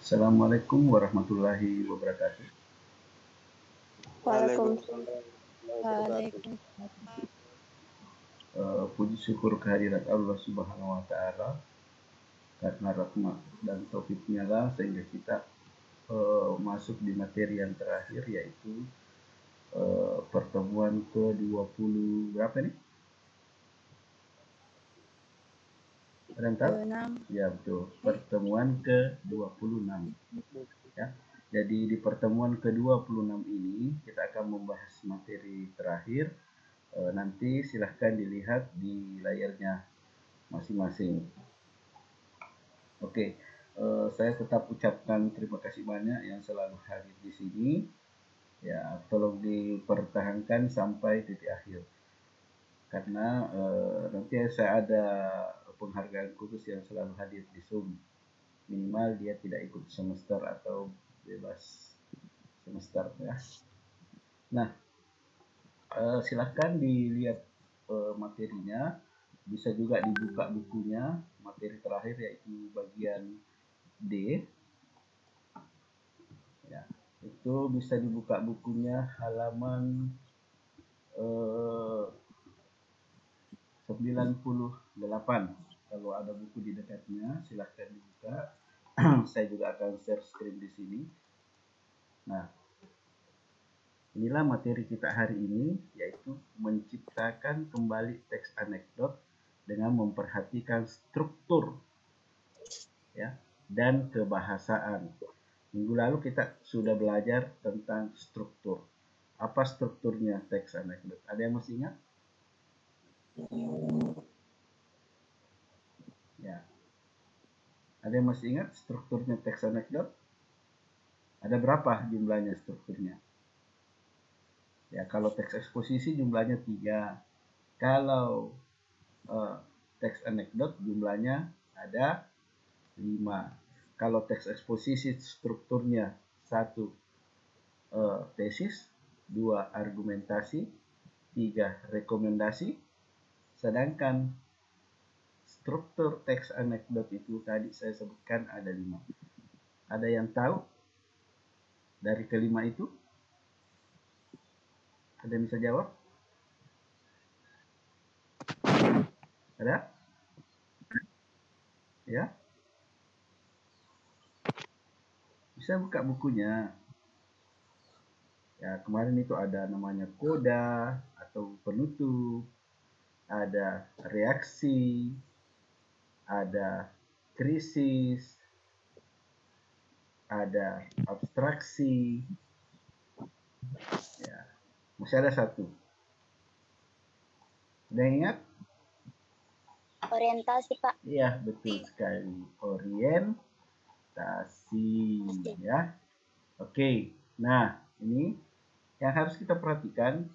Assalamualaikum warahmatullahi wabarakatuh. Waalaikumsalam. Puji syukur kehadirat Allah Subhanahu wa Ta'ala, karena rahmat dan taufiknya lah sehingga kita masuk di materi yang terakhir, yaitu pertemuan ke-20 berapa nih? Ada yang tahu? 26. Ya betul, pertemuan ke-26 ya. Jadi di pertemuan ke-26 ini kita akan membahas materi terakhir. Nanti silahkan dilihat di layarnya masing-masing. Oke, saya tetap ucapkan terima kasih banyak yang selalu hadir di sini. Ya, tolong dipertahankan sampai titik akhir. Karena nanti saya ada penghargaan khusus yang selalu hadir di Zoom. Minimal dia tidak ikut semester atau bebas semester ya. Nah, silahkan dilihat materinya. Bisa juga dibuka bukunya, materi terakhir yaitu bagian D. Ya, itu bisa dibuka bukunya halaman 98. Kalau ada buku di dekatnya, silahkan dibuka. Saya juga akan share screen di sini. Nah, inilah materi kita hari ini, yaitu menciptakan kembali teks anekdot dengan memperhatikan struktur ya dan kebahasaan. Minggu lalu kita sudah belajar tentang struktur. Apa strukturnya teks anekdot? Ada yang masih ingat? Ya. Ada yang masih ingat strukturnya teks anekdot? Ada berapa jumlahnya strukturnya? Ya, kalau teks eksposisi jumlahnya 3. Kalau teks anekdot jumlahnya ada 5. Kalau teks eksposisi strukturnya 1 tesis, 2 argumentasi, 3 rekomendasi. Sedangkan struktur teks anekdot itu tadi saya sebutkan ada 5. Ada yang tahu dari kelima itu? Ada yang bisa jawab? Ada? Ya? Bisa buka bukunya. Ya, kemarin itu ada namanya koda atau penutup, ada reaksi, ada krisis, ada abstraksi. Ya, masih ada satu. Ada yang ingat? Orientasi, Pak. Iya, betul sekali. Orientasi, ya. Oke. Nah, ini yang harus kita perhatikan,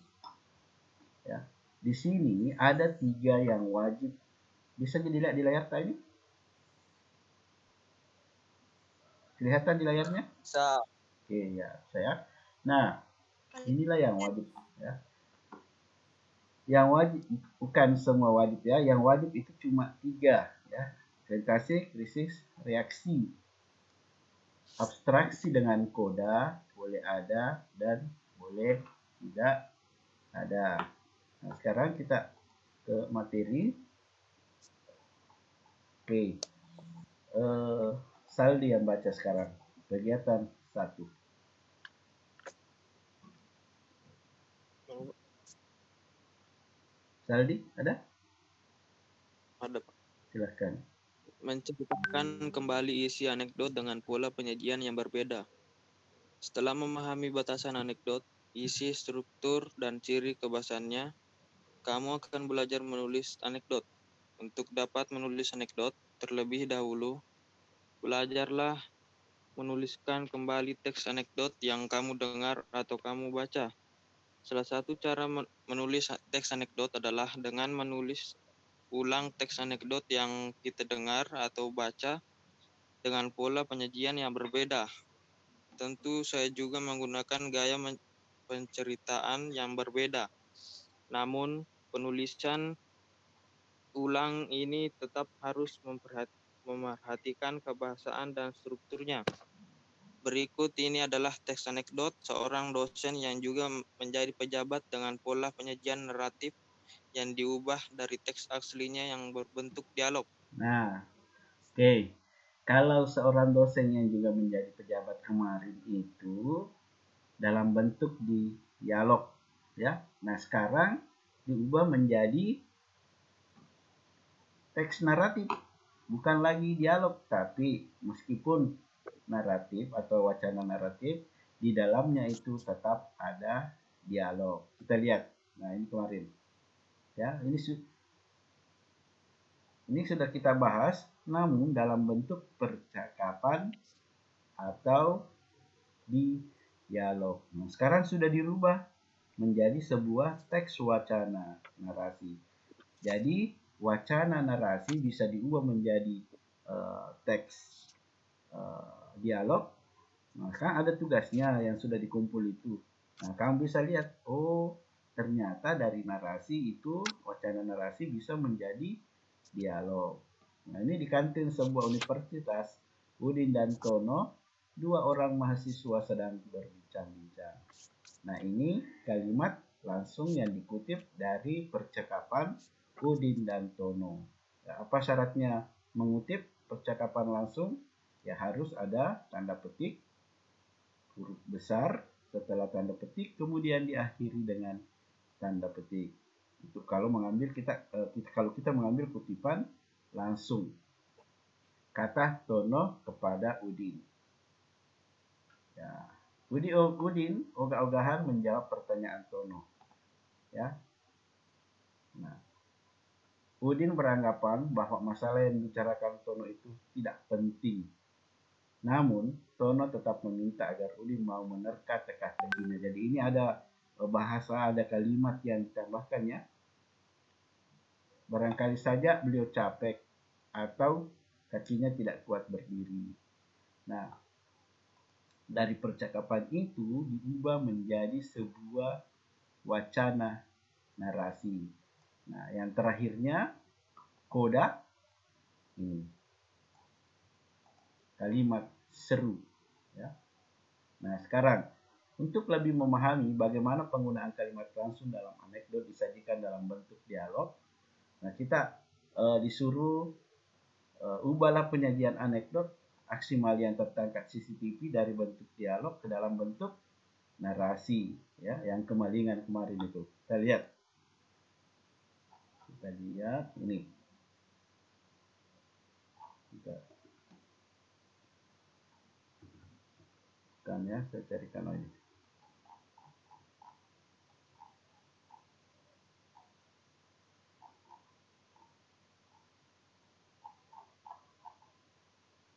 ya. Di sini ada 3 yang wajib. Bisa dilihat di layar tadi? Kelihatan di layarnya? Bisa. Oke, ya, saya. Nah, inilah yang wajib, ya. Yang wajib bukan semua wajib ya. Yang wajib itu cuma 3 ya. Orientasi, krisis, reaksi. Abstraksi dengan koda boleh ada dan boleh tidak ada. Nah, sekarang kita ke materi. Oke. Saldi yang baca sekarang. Kegiatan 1. Saldi, ada? Ada, Pak. Silahkan. Menceritakan kembali isi anekdot dengan pola penyajian yang berbeda. Setelah memahami batasan anekdot, isi, struktur, dan ciri kebahasannya, kamu akan belajar menulis anekdot. Untuk dapat menulis anekdot, terlebih dahulu, belajarlah menuliskan kembali teks anekdot yang kamu dengar atau kamu baca. Salah satu cara menulis teks anekdot adalah dengan menulis ulang teks anekdot yang kita dengar atau baca dengan pola penyajian yang berbeda. Tentu saya juga menggunakan gaya penceritaan yang berbeda. Namun, penulisan ulang ini tetap harus memperhatikan kebahasaan dan strukturnya. Berikut ini adalah teks anekdot seorang dosen yang juga menjadi pejabat dengan pola penyajian naratif yang diubah dari teks aslinya yang berbentuk dialog. Nah, oke. Kalau seorang dosen yang juga menjadi pejabat kemarin itu dalam bentuk di dialog, ya. Nah, sekarang diubah menjadi teks naratif, bukan lagi dialog, tapi meskipun naratif atau wacana naratif, di dalamnya itu tetap ada dialog. Kita lihat. Nah, ini kemarin. Ya, ini sudah kita bahas, namun dalam bentuk percakapan atau di dialog. Nah, sekarang sudah dirubah menjadi sebuah teks wacana narasi. Jadi wacana narasi bisa diubah menjadi teks dialog. Nah, kan ada tugasnya yang sudah dikumpul itu. Nah, kamu bisa lihat, oh ternyata dari narasi itu, wacana narasi bisa menjadi dialog. Nah, ini di kantin sebuah universitas, Udin dan Tono, dua orang mahasiswa sedang berbincang-bincang. Nah, ini kalimat langsung yang dikutip dari percakapan Udin dan Tono. Ya, apa syaratnya mengutip percakapan langsung? Ya harus ada tanda petik, huruf besar setelah tanda petik, kemudian diakhiri dengan tanda petik. Itu kalau kalau kita mengambil kutipan langsung. Kata Tono kepada Udin. Ya. Udin ogah-ogahan menjawab pertanyaan Tono. Ya. Nah, Udin beranggapan bahwa masalah yang dibicarakan Tono itu tidak penting. Namun, Tono tetap meminta agar Udin mau menerka teka-tekinya. Jadi ini ada bahasa, ada kalimat yang ditambahkan ya. Barangkali saja beliau capek atau kakinya tidak kuat berdiri. Nah, dari percakapan itu diubah menjadi sebuah wacana narasi. Nah, yang terakhirnya koda ini kalimat seru ya. Nah, sekarang untuk lebih memahami bagaimana penggunaan kalimat langsung dalam anekdot disajikan dalam bentuk dialog, nah kita disuruh ubahlah penyajian anekdot aksi yang tertangkap CCTV dari bentuk dialog ke dalam bentuk narasi ya, yang kemalingan kemarin itu. Kita lihat ini. Kita kan ya, saya carikan lagi.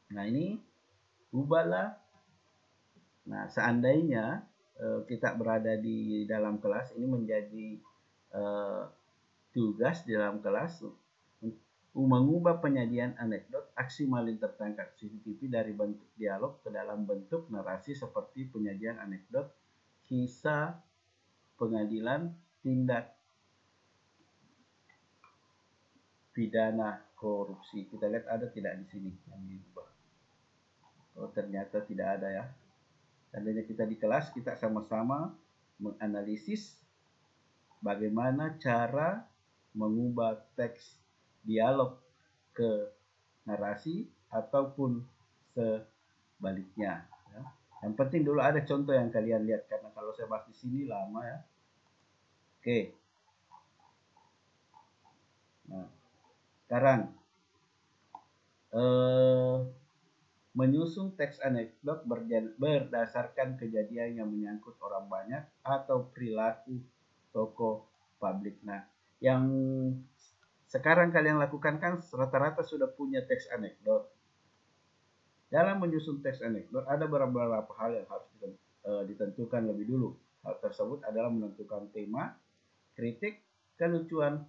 Nah, ini ubahlah. Nah, seandainya kita berada di dalam kelas, ini menjadi tugas di dalam kelas mengubah penyajian anekdot aksi maling tertangkap CCTV dari bentuk dialog ke dalam bentuk narasi seperti penyajian anekdot kisah pengadilan tindak pidana korupsi. Kita lihat ada tidak di sini yang diubah. Oh, ternyata tidak ada ya. Seandainya kita di kelas, kita sama-sama menganalisis bagaimana cara mengubah teks dialog ke narasi ataupun sebaliknya. Ya. Yang penting dulu ada contoh yang kalian lihat, karena kalau saya bahas di sini lama ya. Oke. Nah, sekarang menyusun teks anekdot berdasarkan kejadian yang menyangkut orang banyak atau perilaku tokoh publik. Nah, yang sekarang kalian lakukan kan rata-rata sudah punya teks anekdot. Dalam menyusun teks anekdot ada beberapa hal yang harus ditentukan lebih dulu. Hal tersebut adalah menentukan tema, kritik, kelucuan,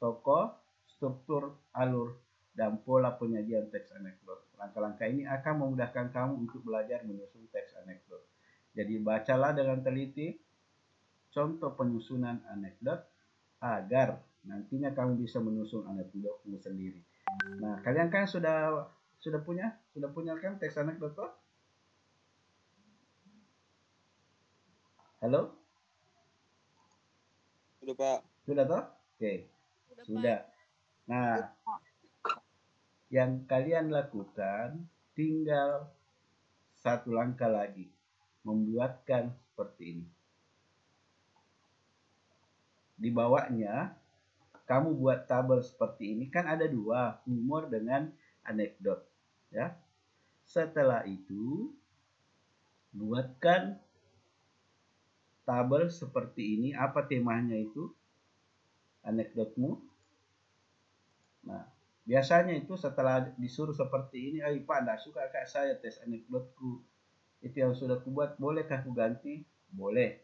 tokoh, struktur, alur, dan pola penyajian teks anekdot. Langkah-langkah ini akan memudahkan kamu untuk belajar menyusun teks anekdot. Jadi bacalah dengan teliti contoh penyusunan anekdot agar nantinya kamu bisa menyusun anekdotmu sendiri. Nah, kalian kan sudah punya kan teks anekdot toh? Halo? Sudah, Pak. Sudah toh? Oke, Udah, sudah. Pak. Nah, yang kalian lakukan tinggal satu langkah lagi, membuatkan seperti ini. Di bawahnya, kamu buat tabel seperti ini, kan ada dua, humor dengan anekdot. Ya. Setelah itu, buatkan tabel seperti ini. Apa temanya itu? Anekdotmu. Nah, biasanya itu setelah disuruh seperti ini, Pak, tidak suka kayak saya tes anekdotku. Itu yang sudah kubuat, bolehkah aku ganti? Boleh.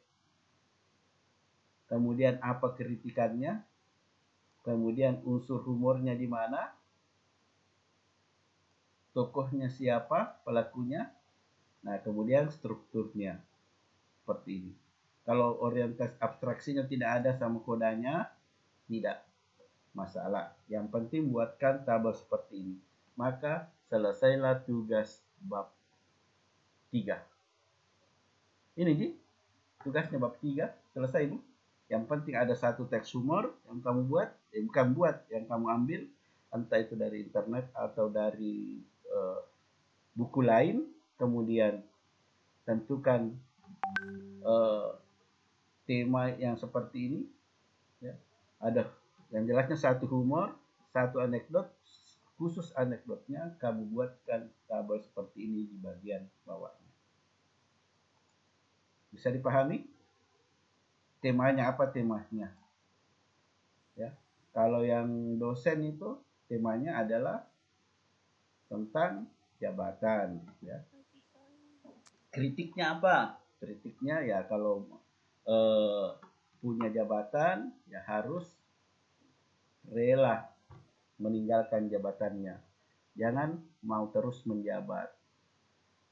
Kemudian apa kritikannya? Kemudian unsur humornya di mana? Tokohnya siapa? Pelakunya? Nah, kemudian strukturnya. Seperti ini. Kalau orientasi abstraksinya tidak ada sama kodanya, tidak masalah. Yang penting buatkan tabel seperti ini. Maka selesailah tugas bab 3. Ini Ji, tugasnya bab 3 selesai Bu. Yang penting ada satu teks humor yang kamu buat, bukan buat, yang kamu ambil, entah itu dari internet atau dari buku lain. Kemudian tentukan tema yang seperti ini. Ya. Ada yang jelasnya satu humor, satu anekdot, khusus anekdotnya kamu buatkan tabel seperti ini di bagian bawahnya. Bisa dipahami? Temanya apa temanya? Ya. Kalau yang dosen itu temanya adalah tentang jabatan. Ya. Kritiknya apa? Kritiknya ya kalau punya jabatan ya harus rela meninggalkan jabatannya. Jangan mau terus menjabat.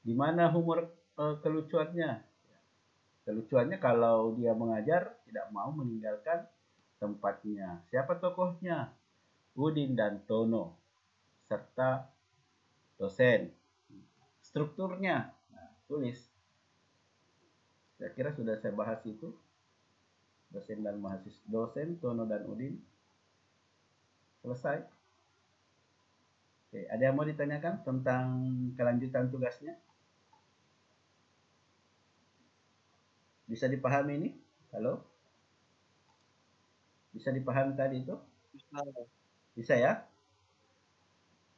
Di mana humor kelucuannya? Kelucuannya kalau dia mengajar tidak mau meninggalkan tempatnya. Siapa tokohnya? Udin dan Tono serta dosen. Strukturnya, nah, tulis. Saya kira sudah saya bahas itu. Dosen dan mahasiswa, dosen Tono dan Udin. Selesai. Oke, ada yang mau ditanyakan tentang kelanjutan tugasnya? Bisa dipahami ini? Halo? Bisa dipahami tadi itu? Bisa. Bisa ya?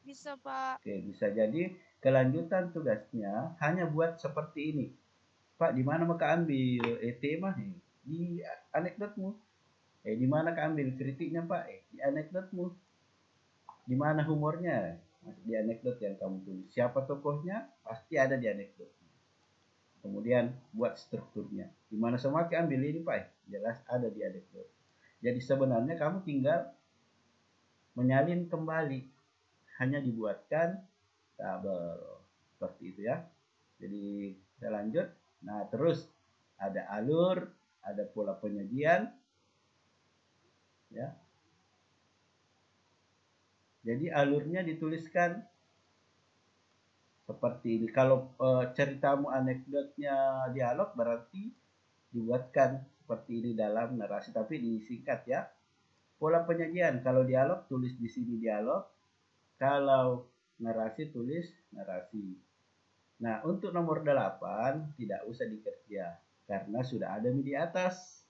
Bisa, Pak. Oke, bisa. Jadi kelanjutan tugasnya hanya buat seperti ini. Pak, di mana maka ambil tema nih? Di anekdotmu. Di mana ambil kritiknya, Pak? Di anekdotmu. Di mana humornya? Di anekdot yang kamu tulis. Siapa tokohnya? Pasti ada di anekdot. Kemudian buat strukturnya. Di mana semua ambil ini, Pak? Jelas ada di anekdot. Jadi sebenarnya kamu tinggal menyalin kembali. Hanya dibuatkan tabel. Seperti itu ya. Jadi kita lanjut. Nah, terus ada alur, ada pola penyajian. Ya. Jadi alurnya dituliskan seperti ini. Kalau ceritamu anekdotnya dialog berarti dibuatkan seperti ini dalam narasi, tapi disingkat ya. Pola penyajian, kalau dialog tulis di sini dialog, kalau narasi tulis narasi. Nah, untuk nomor 8 tidak usah dikerja karena sudah ada di atas.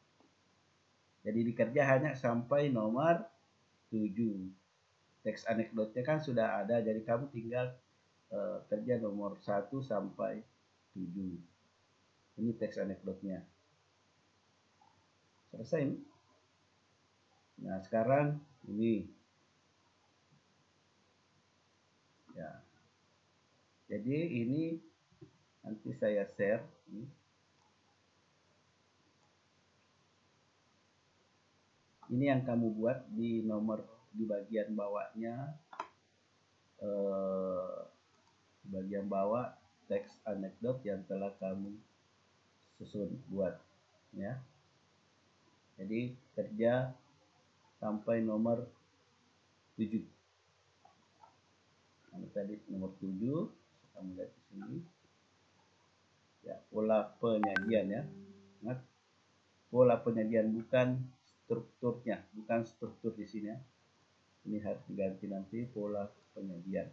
Jadi dikerja hanya sampai nomor 7. Teks anekdotnya kan sudah ada, jadi kamu tinggal kerja nomor 1 sampai 7. Ini teks anekdotnya. Selesai ini. Nah, sekarang ini. Ya. Jadi ini nanti saya share. Ini yang kamu buat di nomor di bagian bawahnya. Bagian bawah teks anekdot yang telah kamu susun buat ya. Jadi kerja sampai nomor 7. Nah, tadi nomor 7 kamu lihat di sini. Ya, pola penyajian ya. Ingat, pola penyajian bukan strukturnya, bukan struktur di sini ya. Ini harus diganti nanti pola penyajian.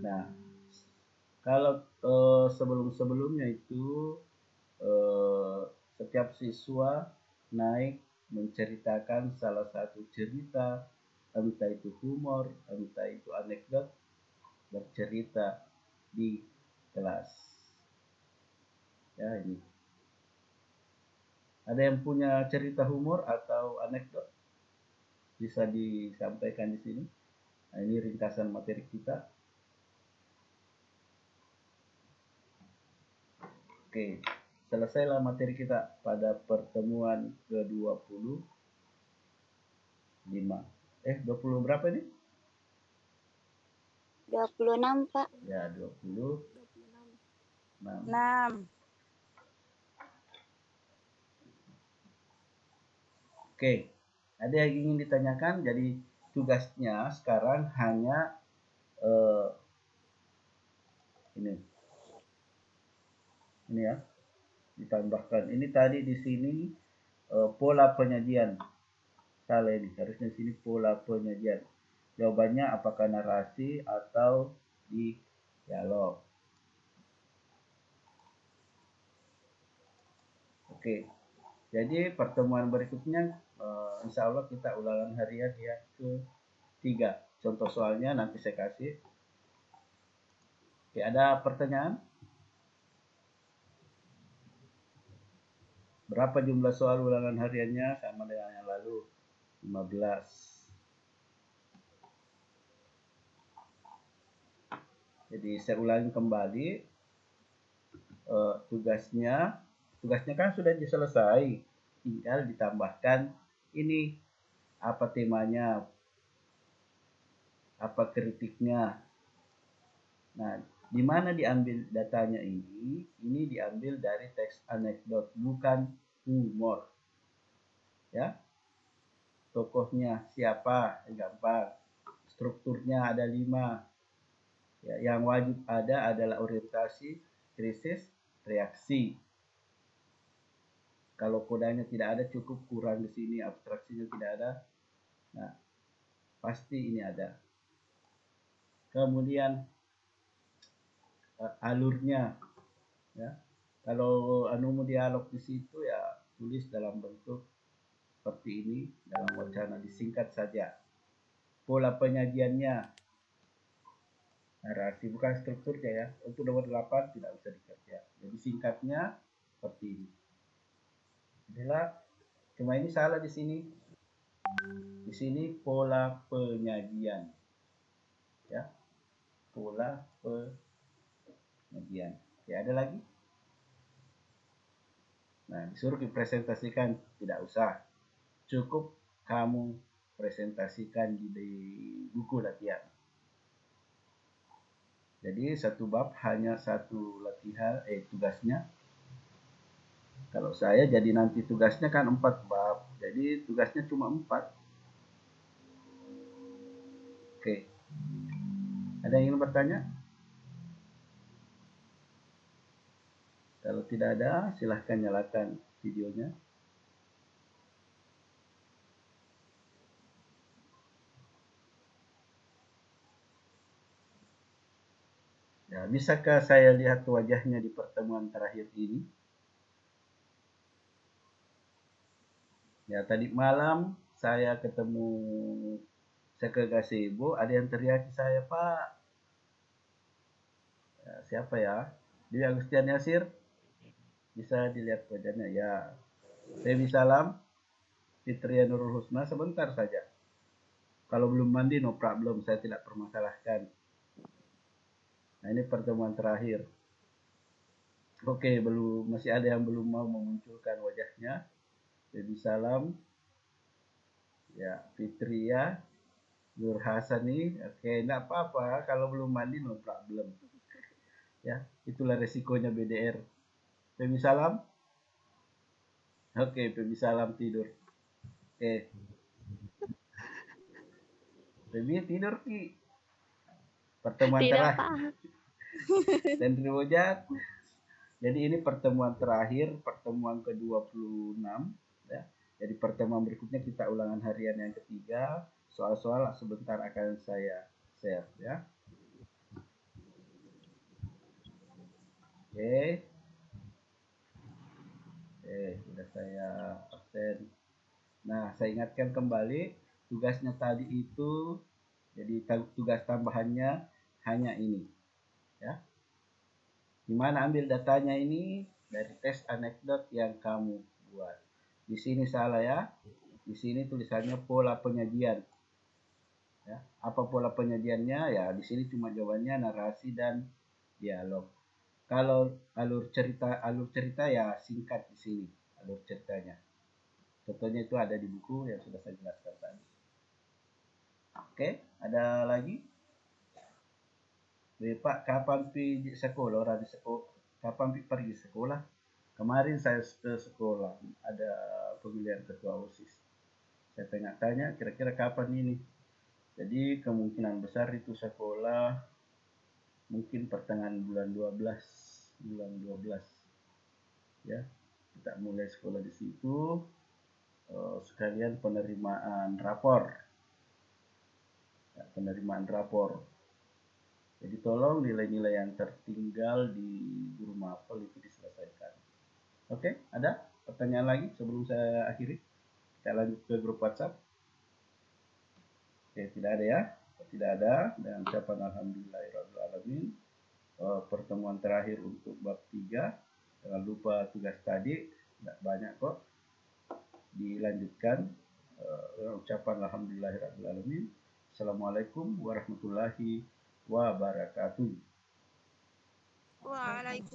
Nah, kalau sebelum-sebelumnya itu setiap siswa naik menceritakan salah satu cerita, entah itu humor, entah itu anekdot, bercerita di kelas. Ya, ini. Ada yang punya cerita humor atau anekdot? Bisa disampaikan di sini. Nah, ini ringkasan materi kita. Oke, selesailah materi kita pada pertemuan ke-25. 20 berapa ini? 26, Pak. Ya, 26. 6. Oke, ada yang ingin ditanyakan? Jadi tugasnya sekarang hanya ini ya, ditambahkan. Ini tadi di sini pola penyajian. Salah ini, harusnya di sini pola penyajian. Jawabannya apakah narasi atau di dialog. Oke, jadi pertemuan berikutnya insya Allah kita ulangan harian yang ke-3. Contoh soalnya nanti saya kasih. Oke, ada pertanyaan? Berapa jumlah soal ulangan hariannya sama dengan yang lalu? 15. Jadi saya ulangi kembali tugasnya kan sudah selesai, tinggal ditambahkan ini apa temanya, apa kritiknya. Nah, di mana diambil datanya ini? Ini diambil dari teks anekdot, bukan humor. Ya, tokohnya siapa? Gampang. Strukturnya ada 5. Ya, yang wajib ada adalah orientasi, krisis, reaksi. Kalau kodanya tidak ada, cukup kurang di sini, abstraksinya tidak ada. Nah, pasti ini ada. Kemudian alurnya, ya. Kalau anumu dialog di situ ya tulis dalam bentuk seperti ini dalam wacana, disingkat saja. Pola penyajiannya, narasi bukan strukturnya ya. Untuk nomor 8 tidak usah dikerja. Jadi singkatnya seperti ini. Adalah cuma ini salah di sini. Di sini pola penyajian. Ya. Pola penyajian. Ya, ada lagi? Nah, disuruh dipresentasikan, tidak usah. Cukup kamu presentasikan di buku latihan. Jadi satu bab hanya satu latihan, tugasnya. Kalau saya jadi nanti tugasnya kan 4 bab, jadi tugasnya cuma 4. Oke. Ada yang ingin bertanya? Kalau tidak ada, silahkan nyalakan videonya. Ya, bisakah saya lihat wajahnya di pertemuan terakhir ini? Ya, tadi malam saya ketemu, saya ke gazebo, ada yang teriak saya, Pak. Ya, siapa ya? Dia Agustian Yasir. Bisa dilihat wajahnya ya. Feby Salam, Fitria Nurul Husna, sebentar saja. Kalau belum mandi no problem, saya tidak permasalahkan. Nah, ini pertemuan terakhir. Oke, masih ada yang belum mau memunculkan wajahnya. Feby Salam, ya Fitria, Nur Hasani, oke, enggak apa-apa. Kalau belum mandi no problem. Ya, itulah resikonya BDR. Feby Salam. Oke, Feby Salam tidur. Oke. Feby tidur Ki. Pertemuan Tidak, terakhir. Pak. Dan Ojat. Jadi ini pertemuan terakhir, pertemuan ke-26 ya. Jadi pertemuan berikutnya kita ulangan harian yang ketiga. Soal-soal sebentar akan saya share ya. Oke. Oke, sudah saya absen. Nah, saya ingatkan kembali tugasnya tadi itu, jadi tugas tambahannya hanya ini ya. Gimana ambil datanya ini? Dari tes anekdot yang kamu buat. Di sini salah ya. Di sini tulisannya pola penyajian. Ya. Apa pola penyajiannya? Ya, di sini cuma jawabannya narasi dan dialog. Kalau alur cerita ya singkat di sini alur ceritanya. Contohnya itu ada di buku yang sudah saya jelaskan tadi. Oke, ada lagi? Pak, kapan pergi sekolah? Orang di sekolah. Kapan pergi sekolah? Kemarin saya ke sekolah, ada pemilihan ketua OSIS. Saya tanya-tanya, kira-kira kapan ini? Jadi kemungkinan besar itu sekolah mungkin pertengahan bulan 12, ya. Kita mulai sekolah di situ, sekalian penerimaan rapor. Ya, penerimaan rapor. Jadi tolong nilai-nilai yang tertinggal di guru mapel itu diselesaikan. Oke, ada pertanyaan lagi sebelum saya akhiri? Kita lanjut ke grup WhatsApp. Oke, tidak ada ya. Tidak ada. Dan ucapan alhamdulillahirrahmanirrahim. Pertemuan terakhir untuk bab 3. Jangan lupa tugas tadi. Tidak banyak kok. Dilanjutkan. Ucapan alhamdulillahirrahmanirrahim. Assalamualaikum warahmatullahi wabarakatuh. Waalaikumsalam.